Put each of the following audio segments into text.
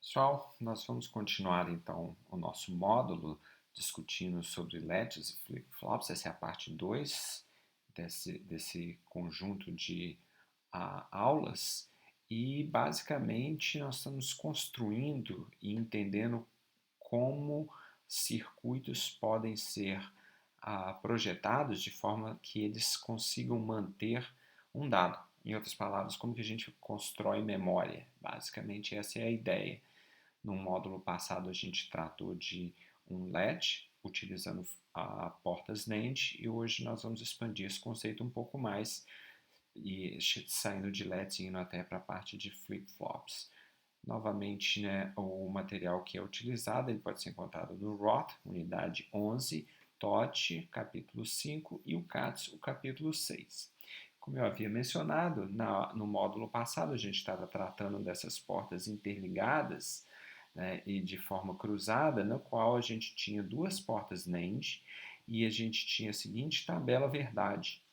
Pessoal, nós vamos continuar então o nosso módulo discutindo sobre LEDs e flip-flops. Essa é a parte 2 desse conjunto de aulas e basicamente nós estamos construindo e entendendo como circuitos podem ser projetados de forma que eles consigam manter um dado. Em outras palavras, como que a gente constrói memória. Basicamente essa é a ideia. No módulo passado a gente tratou de um LED utilizando portas NAND e hoje nós vamos expandir esse conceito um pouco mais e saindo de LEDs e indo até para a parte de flip-flops. Novamente, né, o material que é utilizado ele pode ser encontrado no Roth, unidade 11, TOT, capítulo 5 e o CATS, o capítulo 6. Como eu havia mencionado, no módulo passado a gente estava tratando dessas portas interligadas, né, e de forma cruzada, na qual a gente tinha duas portas NAND e a gente tinha a seguinte tabela verdade,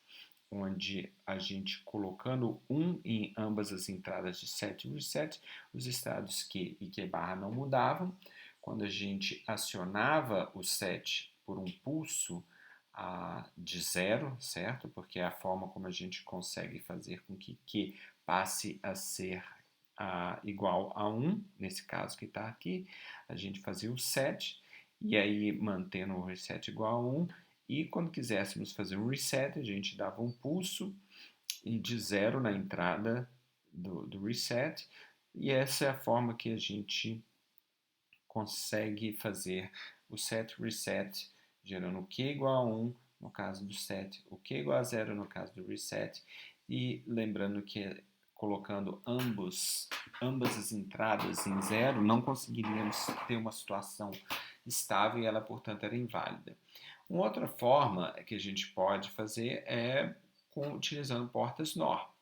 onde a gente colocando em ambas as entradas de set e reset, os estados Q e Q barra não mudavam. Quando a gente acionava o set por um pulso de zero, certo? Porque é a forma como a gente consegue fazer com que Q passe a ser igual a 1, nesse caso que está aqui, a gente fazia o set, e aí mantendo o reset igual a 1, e quando quiséssemos fazer um reset, a gente dava um pulso e de zero na entrada do reset, e essa é a forma que a gente consegue fazer o set reset, gerando o Q igual a 1 no caso do set, o Q igual a 0 no caso do reset, e lembrando que colocando ambas as entradas em zero, não conseguiríamos ter uma situação estável e ela, portanto, era inválida. Uma outra forma que a gente pode fazer é utilizando portas NOR.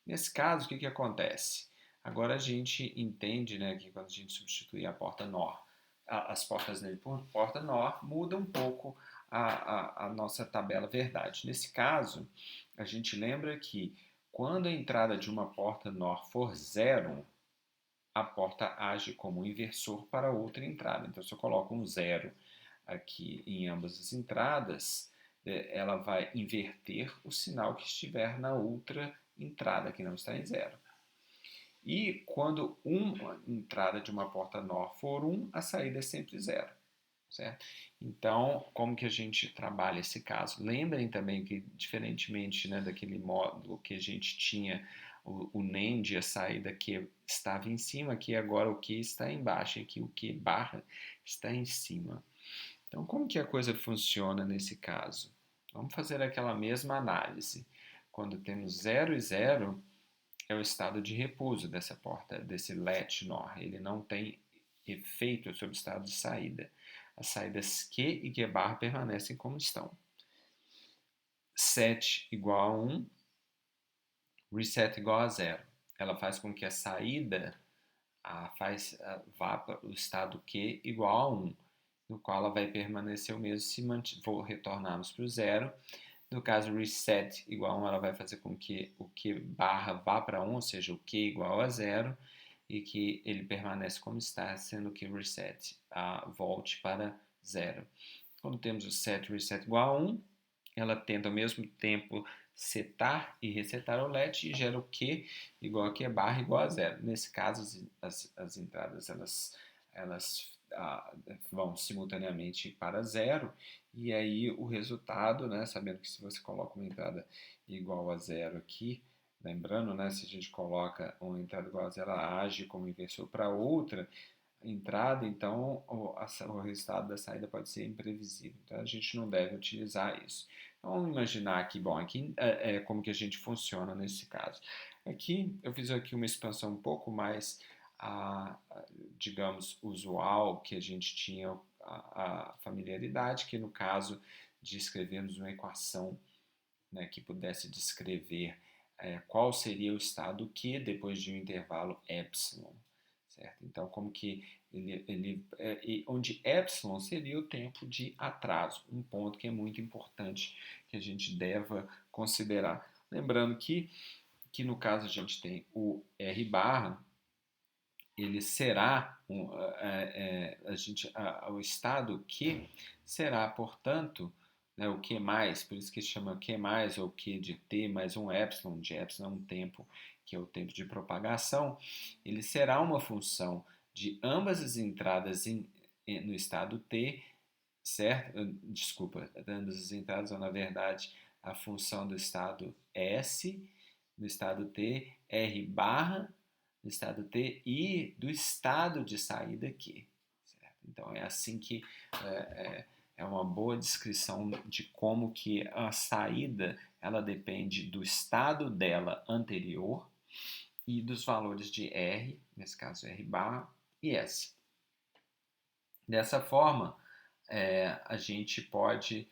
Nesse caso, o que acontece? Agora a gente entende, né, que quando a gente substitui a porta NOR, as portas dele por porta NOR, muda um pouco a nossa tabela verdade. Nesse caso, a gente lembra que quando a entrada de uma porta NOR for zero, a porta age como um inversor para outra entrada. Então, se eu coloco um zero aqui em ambas as entradas, ela vai inverter o sinal que estiver na outra entrada, que não está em zero. E quando uma entrada de uma porta NOR for 1, a saída é sempre zero. Certo? Então, como que a gente trabalha esse caso? Lembrem também que, diferentemente, né, daquele módulo que a gente tinha o NAND, a saída que estava em cima, aqui agora o que está embaixo, aqui o que barra está em cima. Então, como que a coisa funciona nesse caso? Vamos fazer aquela mesma análise. Quando temos 0 e 0, é o estado de repouso dessa porta, desse latch NOR. Ele não tem efeito sobre o estado de saída. As saídas Q e Q barra permanecem como estão. Set igual a 1, reset igual a 0. Ela faz com que a saída vá para o estado Q igual a 1, no qual ela vai permanecer o mesmo se retornarmos para o 0. No caso reset igual a 1, ela vai fazer com que o Q barra vá para 1, ou seja, o Q igual a 0, e que ele permanece como está, sendo que o reset volte para 0. Quando temos o set reset igual a 1, ela tenta ao mesmo tempo setar e resetar o LED e gera o Q igual a Q barra igual a 0. Nesse caso, as entradas elas vão simultaneamente para 0, e aí o resultado, né, sabendo que se você coloca uma entrada igual a 0 aqui, lembrando, né, se a gente coloca uma entrada igual a 0, ela age como inversor para outra entrada, então o resultado da saída pode ser imprevisível. Então a gente não deve utilizar isso. Então, vamos imaginar aqui, bom, aqui é como que a gente funciona nesse caso. Aqui eu fiz aqui uma expansão um pouco mais, digamos, usual, que a gente tinha a familiaridade, que no caso de escrevermos uma equação, né, que pudesse descrever qual seria o estado Q depois de um intervalo epsilon. Certo? Então, como que onde epsilon seria o tempo de atraso, um ponto que é muito importante que a gente deva considerar. Lembrando que no caso a gente tem o R barra, ele será o estado Q será, portanto, né, o Q mais, por isso que se chama Q mais ou Q de T mais um epsilon, de epsilon é um tempo que é o tempo de propagação, ele será uma função de ambas as entradas no estado T, certo? Desculpa, ambas as entradas, ou na verdade a função do estado S, no estado T, R barra do estado T e do estado de saída Q. Certo? Então é assim que é uma boa descrição de como que a saída ela depende do estado dela anterior e dos valores de R, nesse caso R barra e S. Dessa forma, a gente pode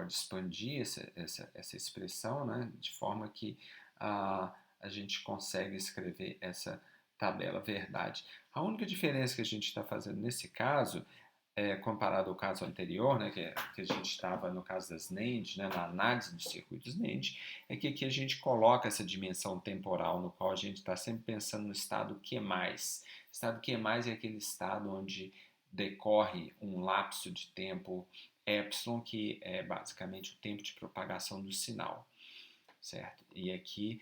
expandir essa expressão, né, de forma que a gente consegue escrever essa tabela verdade. A única diferença que a gente está fazendo nesse caso, comparado ao caso anterior, né, que a gente estava no caso das NAND, né, na análise dos circuitos NAND, é que aqui a gente coloca essa dimensão temporal, no qual a gente está sempre pensando no estado Q+. Estado Q+, é aquele estado onde decorre um lapso de tempo epsilon, que é basicamente o tempo de propagação do sinal, certo? E aqui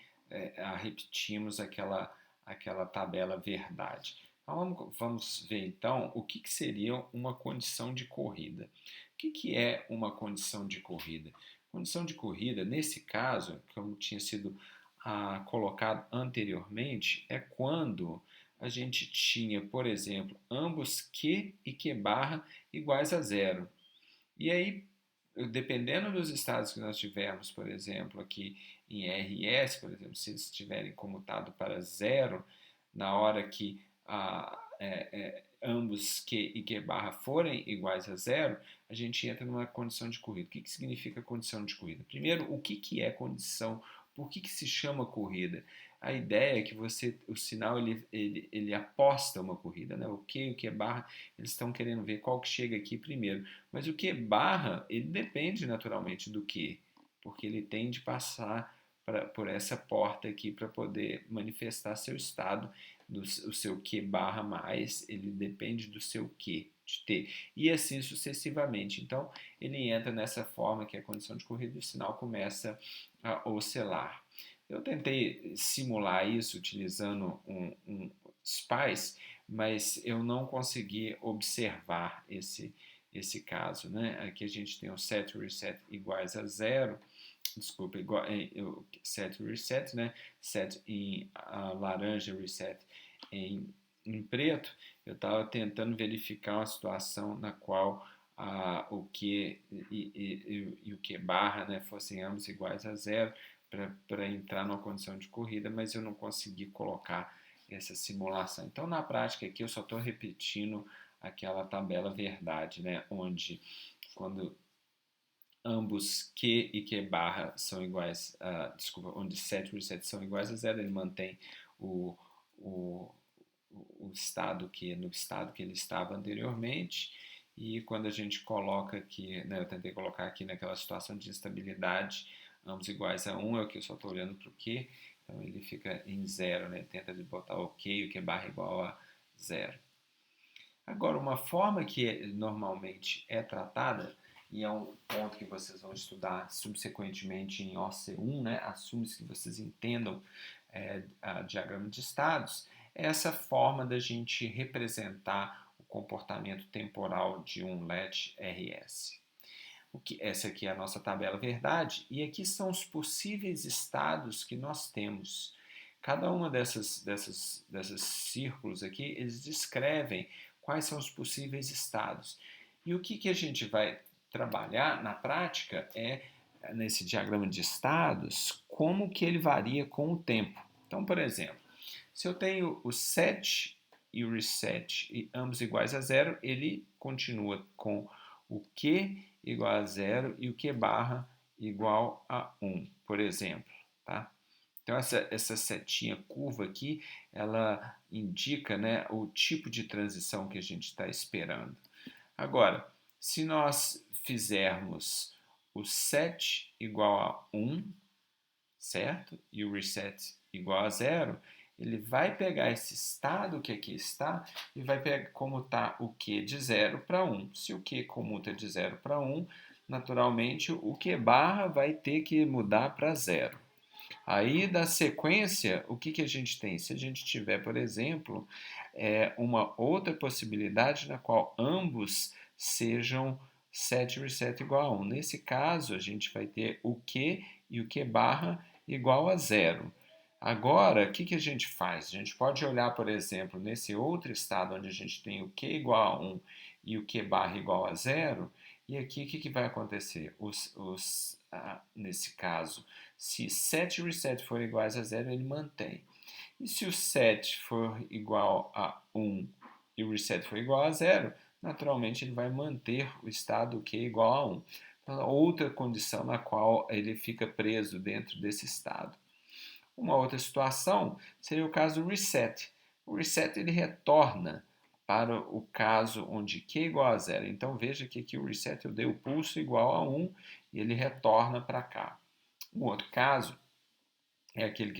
repetimos aquela tabela verdade. Então, vamos ver então o que seria uma condição de corrida. O que é uma condição de corrida? Condição de corrida, nesse caso, como tinha sido colocado anteriormente, é quando a gente tinha, por exemplo, ambos Q e Q barra iguais a zero. E aí, dependendo dos estados que nós tivermos, por exemplo, aqui em RS, por exemplo, se eles estiverem comutado para zero, na hora que ambos Q e Q barra forem iguais a zero, a gente entra numa condição de corrida. O que significa condição de corrida? Primeiro, o que é condição? Por que se chama corrida? A ideia é que o sinal ele aposta uma corrida, né? O Q e o Q barra, eles estão querendo ver qual que chega aqui primeiro. Mas o Q barra, ele depende naturalmente do Q, porque ele tem de passar por essa porta aqui para poder manifestar seu estado, o seu Q barra mais, ele depende do seu Q de T, e assim sucessivamente. Então, ele entra nessa forma que é a condição de corrida e o sinal começa a oscilar. Eu tentei simular isso utilizando um SPICE, mas eu não consegui observar esse caso, né? Aqui a gente tem o set e reset iguais a zero, desculpa, set e reset, né? Set em laranja, reset em preto. Eu estava tentando verificar uma situação na qual o Q e o Q barra, né, fossem ambos iguais a zero para entrar numa condição de corrida, mas eu não consegui colocar essa simulação. Então, na prática aqui, eu só estou repetindo aquela tabela verdade, né, onde quando ambos Q e Q barra são iguais, onde set e reset são iguais a zero, ele mantém o, o, o estado Q no estado que ele estava anteriormente, e quando a gente coloca aqui, né, eu tentei colocar aqui naquela situação de instabilidade, ambos iguais a 1, é o que eu só estou olhando para o Q, então ele fica em zero, né, tenta de botar o Q e o Q barra igual a zero. Agora, uma forma que normalmente é tratada, e é um ponto que vocês vão estudar subsequentemente em OC1, né? Assume-se que vocês entendam a diagrama de estados, é essa forma da gente representar o comportamento temporal de um latch RS. Essa aqui é a nossa tabela verdade, e aqui são os possíveis estados que nós temos. Cada uma desses círculos aqui, eles descrevem quais são os possíveis estados. E o que a gente vai trabalhar na prática nesse diagrama de estados, como que ele varia com o tempo. Então, por exemplo, se eu tenho o set e o reset e ambos iguais a zero, ele continua com o Q igual a zero e o Q barra igual a 1, por exemplo, tá? Então, essa setinha curva aqui, ela indica, né, o tipo de transição que a gente está esperando. Agora, se nós fizermos o set igual a 1, certo? E o reset igual a 0, ele vai pegar esse estado que aqui está e vai comutar o Q de 0 para 1. Se o Q comuta de 0 para 1, naturalmente o Q barra vai ter que mudar para 0. Aí, da sequência, o que a gente tem? Se a gente tiver, por exemplo, uma outra possibilidade na qual ambos sejam set reset igual a 1. Nesse caso, a gente vai ter o Q e o Q barra igual a 0. Agora, o que a gente faz? A gente pode olhar, por exemplo, nesse outro estado onde a gente tem o Q igual a 1 e o Q barra igual a 0, e aqui o que vai acontecer? Nesse caso, se set e reset forem iguais a 0, ele mantém. E se o set for igual a 1 e o reset for igual a 0, naturalmente ele vai manter o estado Q igual a 1. Então, outra condição na qual ele fica preso dentro desse estado. Uma outra situação seria o caso do reset. O reset ele retorna para o caso onde Q é igual a 0. Então veja que aqui o reset eu dei o pulso igual a 1 e ele retorna para cá. Um outro caso é aquele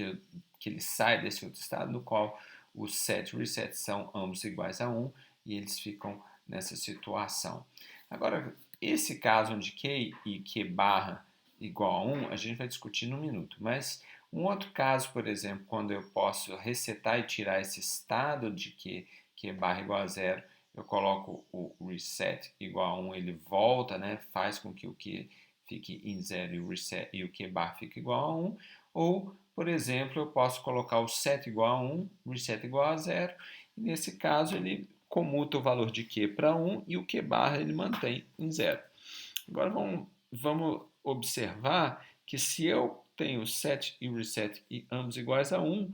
que ele sai desse outro estado, no qual os set e reset são ambos iguais a 1 e eles ficam nessa situação. Agora, esse caso onde Q e Q barra igual a 1, a gente vai discutir num minuto, mas um outro caso, por exemplo, quando eu posso resetar e tirar esse estado de Q barra igual a 0, eu coloco o reset igual a 1, ele volta, né, faz com que o Q fique em 0 e o Q barra fique igual a 1, ou, por exemplo, eu posso colocar o set igual a 1, reset igual a 0, e nesse caso ele comuta o valor de Q para 1 e o Q barra ele mantém em 0. Agora vamos observar que se eu tenho set e reset e ambos iguais a 1,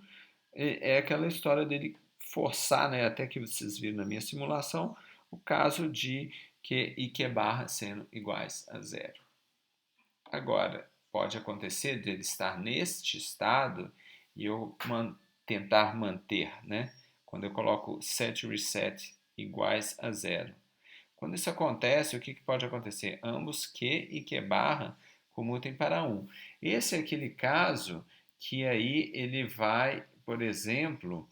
é aquela história dele forçar, né, até que vocês viram na minha simulação, o caso de Q e Q barra sendo iguais a 0. Agora, pode acontecer dele estar neste estado e eu tentar manter, né? Quando eu coloco set e reset iguais a 0. Quando isso acontece, o que pode acontecer? Ambos Q e Q barra comutem para 1. Esse é aquele caso que aí ele vai, por exemplo,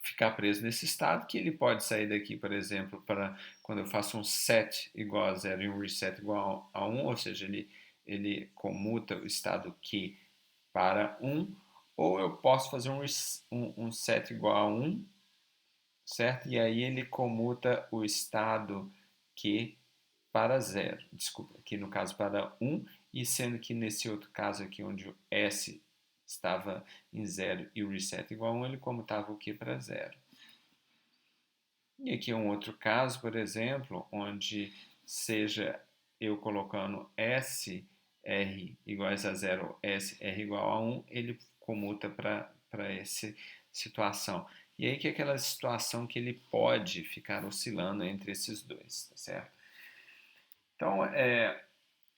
ficar preso nesse estado, que ele pode sair daqui, por exemplo, para quando eu faço um set igual a 0 e um reset igual a 1, ou seja, ele comuta o estado Q para 1, ou eu posso fazer um set igual a 1, certo? E aí ele comuta o estado Q para 0, desculpa, aqui no caso para 1, e sendo que nesse outro caso aqui onde o S estava em 0 e o reset igual a 1, ele comutava o Q para 0. E aqui é um outro caso, por exemplo, onde seja eu colocando S R iguais a 0, S R igual a 1, ele comuta para essa situação. E aí que é aquela situação que ele pode ficar oscilando entre esses dois, tá certo? Então,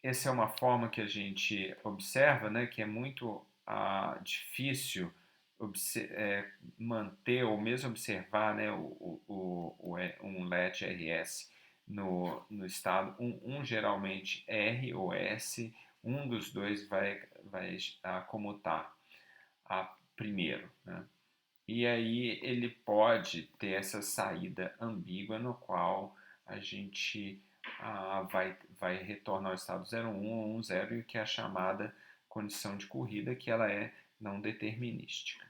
essa é uma forma que a gente observa, né, que é muito difícil manter ou mesmo observar, né, um LED RS no estado. Geralmente R ou S, um dos dois vai comutar primeiro, né? E aí ele pode ter essa saída ambígua no qual a gente vai retornar ao estado 01 ou 10, que é a chamada condição de corrida, que ela é não determinística.